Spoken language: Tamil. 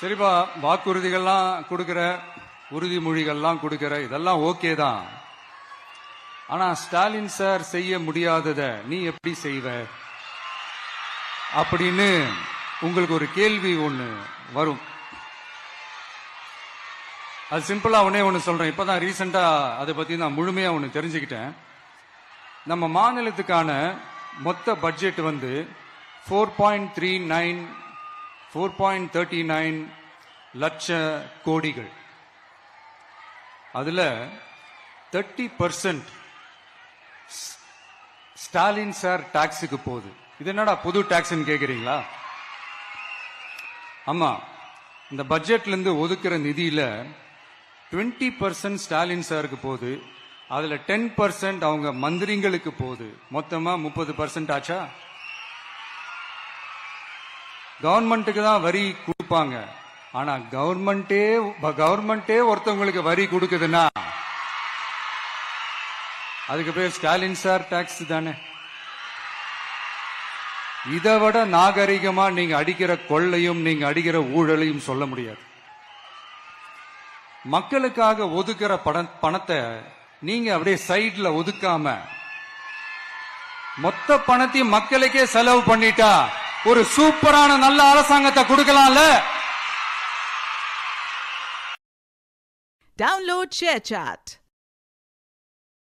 சரிப்பா, வாக்குறுதிகள்லாம் கொடுக்கிற, உறுதிமொழிகள்லாம் கொடுக்கிற, இதெல்லாம் ஓகே தான். ஆனா ஸ்டாலின் சார் செய்ய முடியாதத நீ எப்படி செய்வ அப்படின்னு உங்களுக்கு ஒரு கேள்வி ஒண்ணு வரும். அது சிம்பிளா ஒண்ணு சொல்றேன். இப்பதான் ரீசெண்டா அதை பத்தி நான் முழுமையா ஒண்ணு தெரிஞ்சுக்கிட்டேன். நம்ம மாநிலத்துக்கான மொத்த பட்ஜெட் வந்து 4.39 லட்ச கோடிகள். அதுல 30% ஸ்டாலின் சார் டாக்ஸுக்கு போகுது. இது என்னடா புது டாக்ஸ் கேக்குறீங்களா? ஆமா, இந்த பட்ஜெட்ல இருந்து ஒதுக்குற நிதியில 20% ஸ்டாலின் சாருக்கு போகுது. அதுல 10% அவங்க மந்திரிங்களுக்கு போகுது. மொத்தமா 30% ஆச்சா? கவர்மெண்ட்டுக்கு தான் வரி கொடுப்பாங்க. ஆனா கவர்மெண்டே ஒருத்தவங்களுக்கு வரி கொடுக்குதுன்னா அதுக்கு பேர் ஸ்டாலின் சார் டாக்ஸ் தானே. இதை விட நாகரிகமா நீங்க அடிக்கிற கொள்ளையும் நீங்க அடிக்கிற ஊழலையும் சொல்ல முடியாது. மக்களுக்காக ஒதுக்குற பணத்தை நீங்க அப்படியே சைட்ல ஒதுக்காம மொத்த பணத்தையும் மக்களுக்கே செலவு பண்ணிட்டா ஒரு சூப்பரான நல்ல அரசாங்கத்தை கொடுக்கலாம்ல. Download ShareChat.